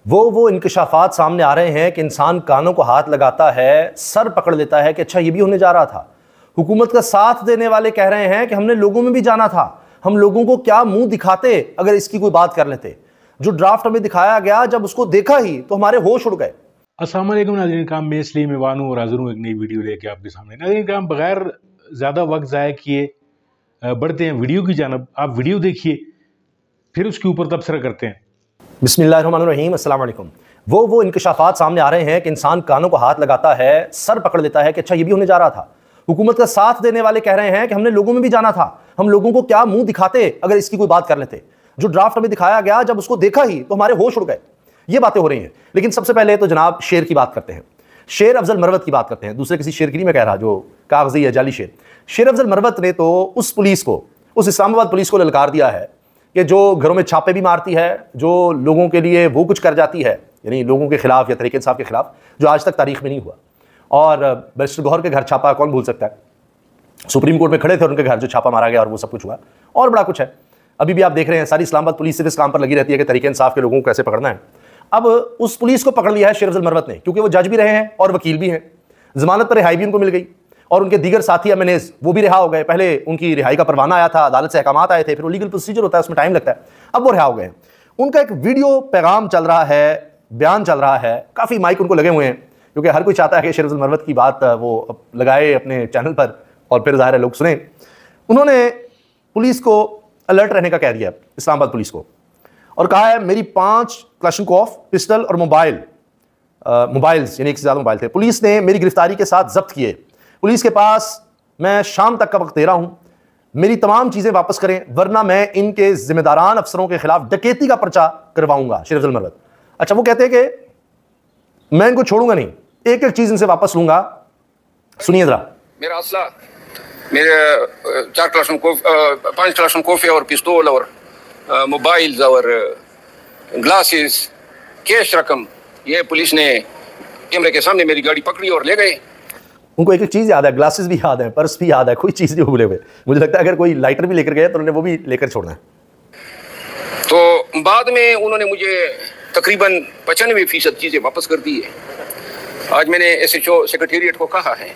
वो इंकशाफात सामने आ रहे हैं कि इंसान कानों को हाथ लगाता है, सर पकड़ लेता है कि अच्छा ये भी होने जा रहा था। हुकूमत का साथ देने वाले कह रहे हैं कि हमने लोगों में भी जाना था, हम लोगों को क्या मुंह दिखाते अगर इसकी कोई बात कर लेते। जो ड्राफ्ट हमें दिखाया गया, जब उसको देखा ही तो हमारे होश उड़ गए। अस्सलाम वालेकुम नाज़रीन काम, मैं इसलिए मेवान हूँ और हाज़िर हूँ एक नई वीडियो लेके आपके सामने। नाज़रीन काम, बगैर ज़्यादा वक्त ज़ाया किए बढ़ते हैं वीडियो की जानब। आप वीडियो देखिए, फिर उसके ऊपर तबसरा करते हैं। बिस्मिल्लाहिर्रहमानिर्रहीम, अस्सलाम वालेकुम। वो इंकशाफात सामने आ रहे हैं कि इंसान कानों को हाथ लगाता है, सर पकड़ लेता है कि अच्छा ये भी होने जा रहा था। हुकूमत का साथ देने वाले कह रहे हैं कि हमने लोगों में भी जाना था, हम लोगों को क्या मुंह दिखाते अगर इसकी कोई बात कर लेते। जो ड्राफ्ट हमें दिखाया गया, जब उसको देखा ही तो हमारे होश उड़ गए। ये बातें हो रही हैं। लेकिन सबसे पहले तो जनाब शेर की बात करते हैं, शेर अफजल मरवत की बात करते हैं। दूसरे किसी शेर की नहीं मैं कह रहा, जो कागजी या जाली शेर। शेर अफजल मरवत ने तो उस पुलिस को, उस इस्लामाबाद पुलिस को ललकार दिया है कि जो घरों में छापे भी मारती है, जो लोगों के लिए वो कुछ कर जाती है, यानी लोगों के खिलाफ या तहरीक इंसाफ के खिलाफ, जो आज तक तारीख में नहीं हुआ। और बैरिस्टर गौहर के घर छापा कौन भूल सकता है। सुप्रीम कोर्ट में खड़े थे और उनके घर जो छापा मारा गया और वो सब कुछ हुआ। और बड़ा कुछ है, अभी भी आप देख रहे हैं सारी इस्लामाबाद पुलिस सिर्फ इस काम पर लगी रहती है कि तहरीक इंसाफ के लोगों को कैसे पकड़ना है। अब उस पुलिस को पकड़ लिया है शेर अफजल मरवत ने, क्योंकि वो जज भी रहे हैं और वकील भी हैं। जमानत पर रिहाई भी उनको मिल गई और उनके दीगर साथी एमएनएज वो भी रिहा हो गए। पहले उनकी रिहाई का परवाना आया था, अदालत से अहकामात आए थे, फिर वो लीगल प्रोसीजर होता है, उसमें टाइम लगता है। अब वो रिहा हो गए। उनका एक वीडियो पैगाम चल रहा है, बयान चल रहा है, काफ़ी माइक उनको लगे हुए हैं, क्योंकि हर कोई चाहता है कि शेर अफजल मरवत की बात वो लगाए अपने चैनल पर और फिर ज़ाहिर है लोग सुने। उन्होंने पुलिस को अलर्ट रहने का कह दिया, इस्लामाबाद पुलिस को, और कहा है मेरी 5 क्लाशनकोफ पिस्टल और मोबाइल्स यानी एक से ज़्यादा मोबाइल थे, पुलिस ने मेरी गिरफ्तारी के साथ जब्त किए। पुलिस के पास मैं शाम तक का वक्त दे रहा हूं, मेरी तमाम चीज़ें वापस करें, वरना मैं इनके जिम्मेदारान अफसरों के खिलाफ डकैती का पर्चा करवाऊंगा। शेर अफजल मरवत, अच्छा वो कहते हैं कि मैं इनको छोड़ूंगा नहीं, एक एक चीज़ इनसे वापस लूंगा। सुनिए जरा। मेरा असला, मेरे 4 क्लाशनकोफ, 5 क्लाशनकोफ और पिस्तौल और मोबाइल्स और ग्लासेस, कैश रकम, ये पुलिस ने कैमरे के सामने मेरी गाड़ी पकड़ी और ले गए। उनको एक एक चीज़ याद है, ग्लासेस भी याद है, पर्स भी याद है, कोई चीज़ नहीं भूले हुए। मुझे लगता है अगर कोई लाइटर भी लेकर गए तो उन्होंने वो भी लेकर छोड़ना है। तो बाद में उन्होंने मुझे तकरीबन 95% चीज़ें वापस कर दी है। आज मैंने SHO सेक्रेटेरिएट को कहा है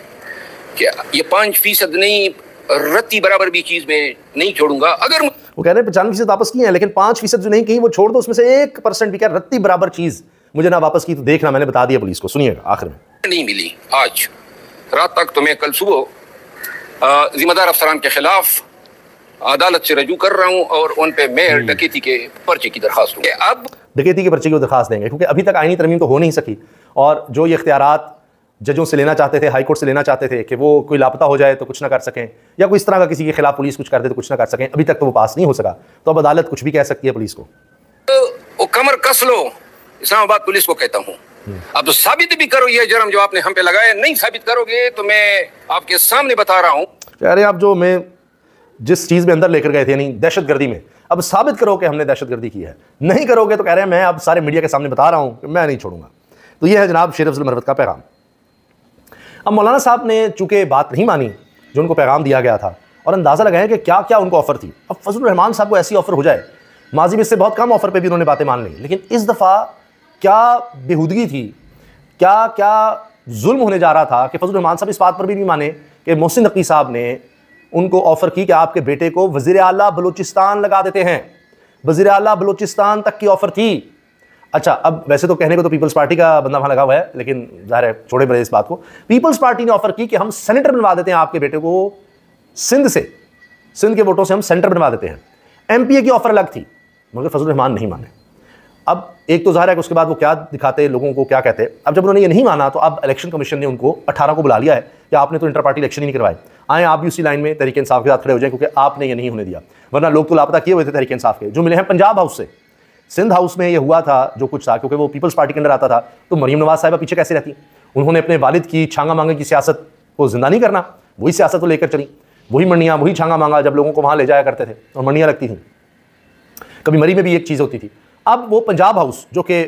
कि ये 5% नहीं, रत्ती बराबर भी चीज़ में नहीं छोड़ूंगा। अगर वो कह रहे हैं 95% वापस किए हैं, लेकिन 5% जो नहीं कहीं वो छोड़ दो, उसमें से 1% भी क्या रत्ती बराबर चीज़ मुझे ना वापस की तो देखना, मैंने बता दिया पुलिस को। सुनिएगा आखिर में। नहीं मिली आज रात तक, तो मैं कल सुबह जिम्मेदार अफसरान के खिलाफ अदालत से रजू कर रहा हूं और उन पे मैं डकैती के पर्चे की दरखास्त दूंगा। अब डकैती के पर्चे की दरखास्त देंगे, क्योंकि अभी तक आईनी तरमीम तो हो नहीं सकी, और जो ये इख्तियारात जजों से लेना चाहते थे, हाई कोर्ट से लेना चाहते थे कि वो कोई लापता हो जाए तो कुछ ना कर सकें, या कोई इस तरह का किसी के खिलाफ पुलिस कुछ कर दे तो कुछ ना कर सकें, अभी तक तो वो पास नहीं हो सका। तो अब अदालत कुछ भी कह सकती है पुलिस को। वो कमर कस लो, इस्लामाबाद पुलिस को कहता हूँ। अब तो साबित भी करो ये जुर्म जो आपने हम पे लगाया। नहीं साबित करोगे तो मैं आपके सामने बता रहा हूँ। कह रहे हैं आप जो मैं जिस चीज़ में अंदर लेकर गए थे, यानी दहशतगर्दी में, अब साबित करो कि हमने दहशतगर्दी की है। नहीं करोगे तो कह रहे हैं मैं अब सारे मीडिया के सामने बता रहा हूँ कि मैं नहीं छोड़ूंगा। तो ये है जनाब शेर अफजल मरवत का पैगाम। अब मौलाना साहब ने चूंकि बात नहीं मानी जो उनको पैगाम दिया गया था, और अंदाज़ा लगाएं कि क्या क्या उनको ऑफ़र थी। अब फजलुर रहमान साहब को ऐसी ऑफ़र हो जाए, माजी में इससे बहुत कम ऑफ़र पे भी उन्होंने बातें मान ली, लेकिन इस दफ़ा क्या बेहूदगी थी, क्या क्या जुल्म होने जा रहा था कि फजलुर रहमान साहब इस बात पर भी नहीं माने कि मोहसिन नकवी साहब ने उनको ऑफ़र की कि आपके बेटे को वज़ीर आला बलूचिस्तान लगा देते हैं। वज़ीर आला बलूचिस्तान तक की ऑफ़र थी। अच्छा, अब वैसे तो कहने को तो पीपल्स पार्टी का बंदा वहाँ लगा हुआ है, लेकिन ज़ाहिर है छोड़े बड़े इस बात को। पीपल्स पार्टी ने ऑफ़र की कि हम सेनेटर बनवा देते हैं आपके बेटे को, सिंध से, सिंध के वोटों से हम सेनेटर बनवा देते हैं। MPA की ऑफ़र अलग थी, मगर फजलुर रहमान नहीं माने। अब एक तो ज़ाहिर है कि उसके बाद वो क्या दिखाते, लोगों को क्या कहते। अब जब उन्होंने ये नहीं माना तो अब इलेक्शन कमीशन ने उनको 18 को बुला लिया है कि आपने तो इंटर पार्टी इलेक्शन ही नहीं करवाए, आए आप भी उसी लाइन में तहरीक इंसाफ के साथ खड़े हो जाए, क्योंकि आपने ये नहीं होने दिया। वरना लोग तो लापता किए हुए थे तहरीक इंसाफ के, जो मिले हैं पंजाब हाउस से। सिंध हाउस में ये हुआ था जो कुछ था, क्योंकि वो पीपल्स पार्टी के अंदर आता था, तो मरीम नवाज साहिबा पीछे कैसे रहती। उन्होंने अपने वालिद की छांगा मांगे की सियासत को जिंदा नहीं करना, वही सियासत को लेकर चली, वही मंडियाँ, वही छांगा मांगा जब लोगों को वहाँ ले जाया करते थे और मंडियाँ लगती थी। कभी मरी में भी एक चीज़ होती थी। अब वो पंजाब हाउस जो कि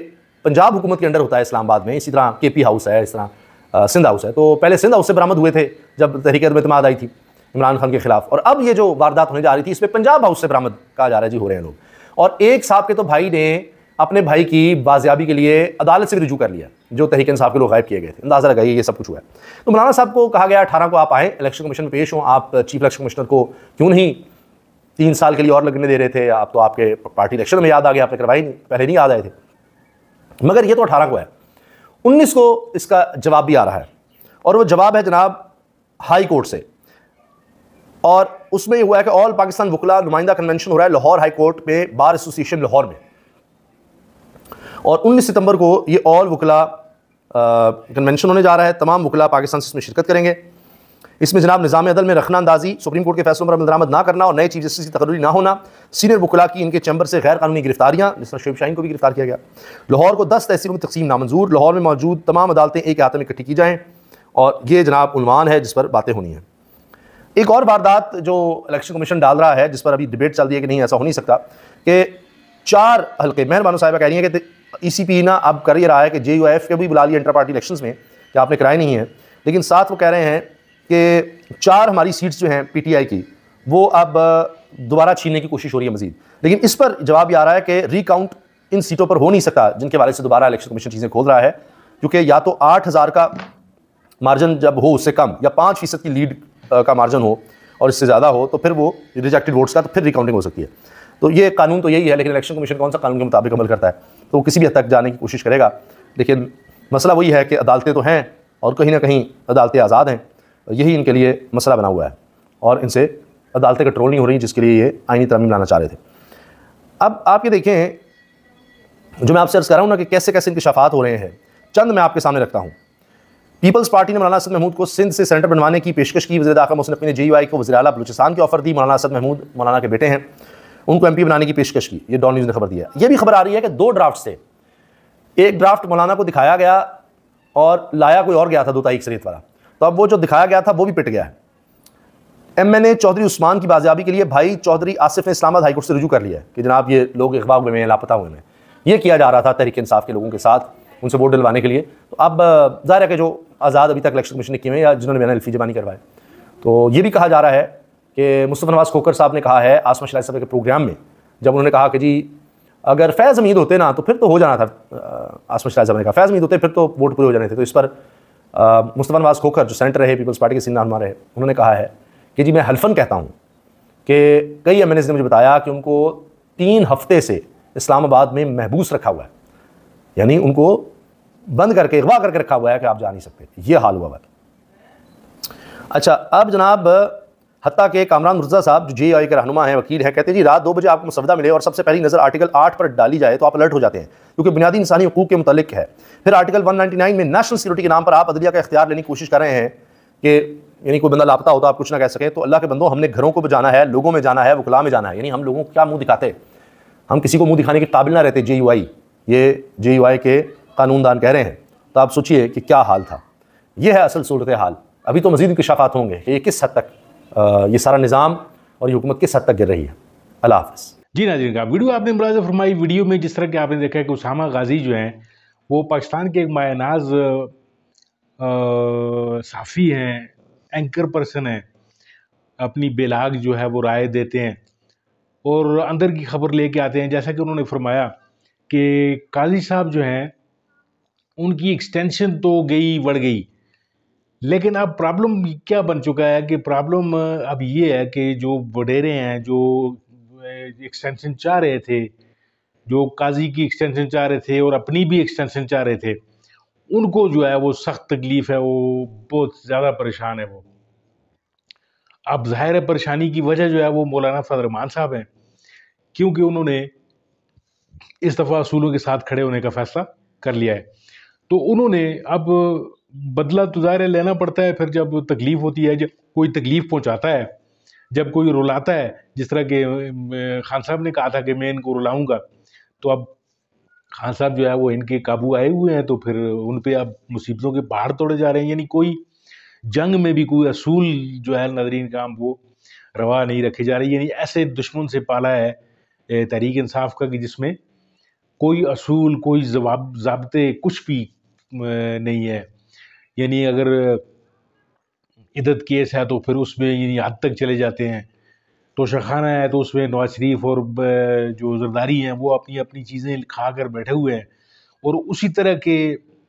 पंजाब हुकूमत के अंडर होता है इस्लामाबाद में, इसी तरह KP हाउस है, इस तरह सिंध हाउस है, तो पहले सिंध हाउस से बरामद हुए थे जब तहरीक अदम-ए-इत्तेमाद आई थी इमरान खान के खिलाफ, और अब ये जो वारदात होने जा रही थी इसमें पंजाब हाउस से बरामद कहा जा रहा है जी हो रहे हैं लोग। और एक साहब के तो भाई ने अपने भाई की बाजियाबी के लिए अदालत से भी रुजू कर लिया, जो तहरीक इंसाफ के लोग गायब किए गए थे। अंदाज़ा लगाइए ये सब कुछ हुआ है। तो मौलाना साहब को कहा गया 18 को आप आएँ, इलेक्शन कमीशन में पेश हों। आप चीफ इलेक्शन कमिश्नर को क्यों नहीं 3 साल के लिए और लगने दे रहे थे? आप तो आपके पार्टी इलेक्शन में याद आ गया, आपने करवाई नहीं, पहले नहीं याद आए थे। मगर ये तो 18 को है। 19 को इसका जवाब भी आ रहा है, और वो जवाब है जनाब हाई कोर्ट से, और उसमें ये हुआ है कि ऑल पाकिस्तान वकला नुमाइंदा कन्वेंशन हो रहा है लाहौर हाई कोर्ट में, बार एसोसिएशन लाहौर में, और 19 सितंबर को ये ऑल वकला कन्वेंशन होने जा रहा है। तमाम वकला पाकिस्तान से इसमें शिरकत करेंगे। इसमें जनाब निज़ाम अदल में रखना अंदाजी, सुप्रीम कोर्ट के फैसलों पर अमल दरामद ना करना और नए चीफ जस्टिस की तकर्री ना होना, सीनियर वकला की इनके चैम्बर से गैर कानूनी गिरफ्तारियाँ, जिस तरह शोएब शाहीन को भी गिरफ्तार किया गया। लाहौर को 10 तहसीलों में तकसीम नामंजूर, लाहौर में मौजूद तमाम अदालतें एक अहाते में इकट्ठी की जाएँ, और ये जनाब उन्वान है जिस पर बातें होनी हैं। एक और वारदात जो इलेक्शन कमीशन डाल रहा है, जिस पर अभी डिबेट चल रही है कि नहीं ऐसा हो नहीं सकता, कि 4 हल्के, मेहरबानो साहिबा कह रही हैं कि ECP ना अब कर ही रहा है कि JUIF के भी बुला लिया इंटर पार्टी इलेक्शंस में कि आपने कराए नहीं है, लेकिन साथ वो कह रहे हैं कि 4 हमारी सीट्स जो हैं PTI की वो अब दोबारा छीनने की कोशिश हो रही है मजीद। लेकिन इस पर जवाब ये आ रहा है कि रिकाउंट इन सीटों पर हो नहीं सकता जिनके हवाले से दोबारा इलेक्शन कमीशन चीज़ें खोल रहा है, क्योंकि या तो 8000 का मार्जिन जब हो उससे कम, या 5% की लीड का मार्जिन हो और इससे ज़्यादा हो, तो फिर वो रिजेक्टेड वोट्स का तो फिर रिकाउंटिंग हो सकती है। तो ये कानून तो यही है, लेकिन इलेक्शन कमीशन कौन सा कानून के मुताबिक अमल करता है, तो वो किसी भी हद तक जाने की कोशिश करेगा। लेकिन मसला वही है कि अदालतें तो हैं और कहीं ना कहीं अदालतें आज़ाद हैं, यही इनके लिए मसला बना हुआ है, और इनसे अदालतें कंट्रोल नहीं हो रही, जिसके लिए ये आईनी तरमीम लाना चाह रहे थे। अब आप ये देखें, जो मैं आपसे अर्ज़ कर रहा हूँ ना कि कैसे कैसे इंकशाफात हो रहे हैं, चंद मैं आपके सामने रखता हूँ। पीपल्स पार्टी ने मौलाना असद महमूद को सिंध से सेंटर बनवाने की पेशकश की। वज़ीर दाखिला मोहसिन नकवी ने JUI को वज़ीर आला बलूचिस्तान की ऑफर दी। मौलाना असद महमूद मौलाना के बेटे हैं, उनको MP बनाने की पेशकश की। ये डॉन न्यूज़ ने खबर दी है। ये भी खबर आ रही है कि 2 ड्राफ्ट थे, एक ड्राफ्ट मौलाना को दिखाया गया और लाया कोई और गया था, 2 तारीख शरीयत वाला, तो अब वो जो दिखाया गया था वो भी पिट गया है। MNA चौधरी उस्मान की बाजियाबी के लिए भाई चौधरी आसिफ ने इस्लामाबाद हाईकोर्ट से रुजू कर लिया है कि जनाब ये लोग अगवा हुए हैं, लापता हुए हैं। ये किया जा रहा था तहरीक इंसाफ के लोगों के साथ, उनसे वोट डलवाने के लिए। तो अब ज़ाहिर है कि जो आज़ाद अभी तक इलेक्शन कमीशन ने किए हैं या जिन्होंने मैंने अल्फी जबानी करवाए, तो ये भी कहा जा रहा है कि मुस्तफ़ा नवाज़ खोखर साहब ने कहा है आसमा शराय साहब के प्रोग्राम में, जब उन्होंने कहा कि जी अगर फैज़ हमीद होते ना तो फिर तो हो जाना था। आसमा शराय साहब ने कहा फैज़ हमीद होते फिर तो वोट पूरे हो जाने थे। तो इस पर मुस्तफ़ा नवाज़ खोखर जो सेनेटर रहे, पीपल्स पार्टी के सीनियर रहनुमा रहे, उन्होंने कहा है कि जी मैं हल्फन कहता हूँ कि कई MNAs ने मुझे बताया कि उनको 3 हफ्ते से इस्लामाबाद में महबूस रखा हुआ है, यानी उनको बंद करके अगवा करके रखा हुआ है कि आप जा नहीं सकते। ये हाल हुआ है। अच्छा, अब जनाब हत्ता के कामरान मुर्तज़ा साहब जो JUI के रहनुमा हैं, वकील हैं, कहते हैं जी रात 2 बजे आपको मसवदा मिले और सबसे पहली नज़र आर्टिकल 8 पर डाली जाए तो आप अलर्ट हो जाते हैं, क्योंकि बुनियादी इंसानी हकूक़ के मुतालिक है। फिर आर्टिकल 199 में नेशनल सिक्योरिटी के नाम पर आप अदलिया का इख्तियार लेने की कोशिश कर रहे हैं कि यानी कोई बंदा लापता हो तो आप कुछ ना कह सकें। तो अल्लाह के बंदो, हमने घरों को भी जाना है, लोगों में जाना है, वकला में जाना है, यानी हम लोगों को क्या मुँह दिखाते, हम किसी को मुँह दिखाने के काबिल ना रहते। JUI, ये JUI के कानूनदान कह रहे हैं। तो आप सोचिए कि क्या हाल था। ये है असल सूरत हाल। अभी तो मज़ीद इंकशाफात होंगे कि ये किस हद तक ये सारा निज़ाम और ये हुकूमत किस हद तक गिर रही है। अल्लाह हाफ़िज़। जी नाज़रीन का वीडियो आपने मुलाज़ा फरमाई। वीडियो में जिस तरह के आपने देखा है कि उसामा गाजी जो हैं वो पाकिस्तान के एक मायनाज साफ़ी हैं, एंकर पर्सन हैं, अपनी बेलाग जो है वो राय देते हैं और अंदर की खबर लेके आते हैं। जैसा कि उन्होंने फरमाया कि काजी साहब जो हैं उनकी एक्सटेंशन तो गई बढ़ गई, लेकिन अब प्रॉब्लम क्या बन चुका है कि प्रॉब्लम अब ये है कि जो वडेरे हैं, जो एक्सटेंशन चाह रहे थे, जो काजी की एक्सटेंशन चाह रहे थे और अपनी भी एक्सटेंशन चाह रहे थे, उनको जो है वो सख्त तकलीफ है, वो बहुत ज़्यादा परेशान है। वो अब ज़ाहिर है परेशानी की वजह जो है वो मौलाना फजल रहमान साहब हैं, क्योंकि उन्होंने इस दफ़ा असूलों के साथ खड़े होने का फ़ैसला कर लिया है। तो उन्होंने अब बदला तो ज़ाहिर है लेना पड़ता है। फिर जब तकलीफ़ होती है, जब कोई तकलीफ़ पहुंचाता है, जब कोई रुलाता है, जिस तरह के खान साहब ने कहा था कि मैं इनको रुलाऊंगा, तो अब खान साहब जो है वो इनके काबू आए हुए हैं, तो फिर उन पे अब मुसीबतों के पहाड़ तोड़े जा रहे हैं। यानी कोई जंग में भी कोई असूल जो है नाज़रीन काम वो रवा नहीं रखी जा रही। यानी ऐसे दुश्मन से पाला है तहरीक इंसाफ का कि जिसमें कोई असूल, कोई ज़ाब्ते कुछ भी नहीं है। यानी अगर इद्दत केस है तो फिर उसमें यानी हद तक चले जाते हैं। तोशाखाना है तो उसमें नवाज शरीफ और जो जरदारी हैं वो अपनी अपनी चीज़ें खा कर बैठे हुए हैं, और उसी तरह के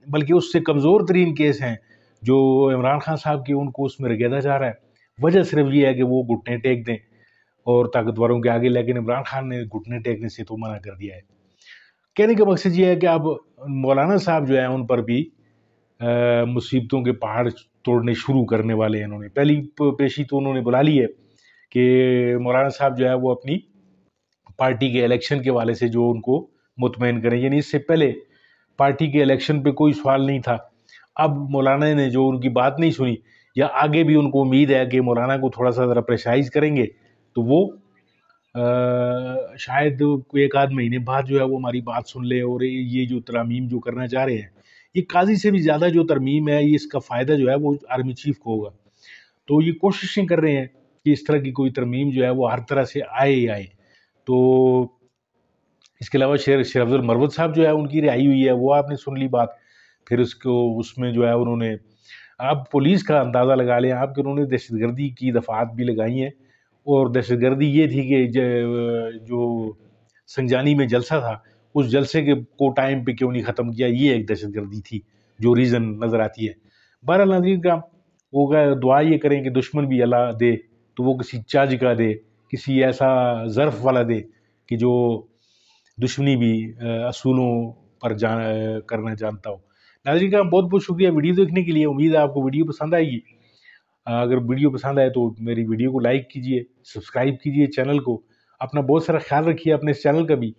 बल्कि उससे कमज़ोर तरीन केस हैं जो इमरान खान साहब के, उनको उसमें रगेदा जा रहा है। वजह सिर्फ ये है कि वो घुटने टेक दें और ताकतवरों के आगे, लेकिन इमरान खान ने घुटने टेकने से तो मना कर दिया है। कहने का मकसद ये है कि अब मौलाना साहब जो है उन पर भी मुसीबतों के पहाड़ तोड़ने शुरू करने वाले हैं। इन्होंने पहली पेशी तो उन्होंने बुला ली है कि मौलाना साहब जो है वो अपनी पार्टी के इलेक्शन के वाले से जो उनको मुतमईन करें, यानी इससे पहले पार्टी के इलेक्शन पे कोई सवाल नहीं था। अब मौलाना ने जो उनकी बात नहीं सुनी, या आगे भी उनको उम्मीद है कि मौलाना को थोड़ा सा ज़रा प्रेशराइज करेंगे तो वो शायद कोई एक आध महीने बाद जो है वो हमारी बात सुन ले, और ये जो तरमीम जो करना चाह रहे हैं, ये काजी से भी ज़्यादा जो तरमीम है, ये इसका फ़ायदा जो है वो आर्मी चीफ को होगा। तो ये कोशिशें कर रहे हैं कि इस तरह की कोई तरमीम जो है वो हर तरह से आए ही आए। तो इसके अलावा शेर अफजल मरवत साहब जो है उनकी रिहाई हुई है, वो आपने सुन ली बात। फिर उसको उसमें जो है उन्होंने, आप पुलिस का अंदाज़ा लगा लें आप कि उन्होंने दहशतगर्दी की दफ़ात भी लगाई हैं, और दहशतगर्दी ये थी कि जो संजानी में जलसा था, उस जलसे के को टाइम पे क्यों नहीं ख़त्म किया, ये एक दहशतगर्दी थी जो रीज़न नज़र आती है। बहरहाल नाज़रीन का वो दुआ ये करें कि दुश्मन भी अल्लाह दे तो वो किसी चाज का दे, किसी ऐसा ज़र्फ़ वाला दे कि जो दुश्मनी भी असूलों पर करना जानता हो। नाज़रीन का बहुत बहुत शुक्रिया वीडियो देखने के लिए। उम्मीद है आपको वीडियो पसंद आएगी। अगर वीडियो पसंद आए तो मेरी वीडियो को लाइक कीजिए, सब्सक्राइब कीजिए चैनल को। अपना बहुत सारा ख्याल रखिए अपने इस चैनल का भी।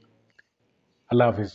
अल्लाह हाफ़िज़।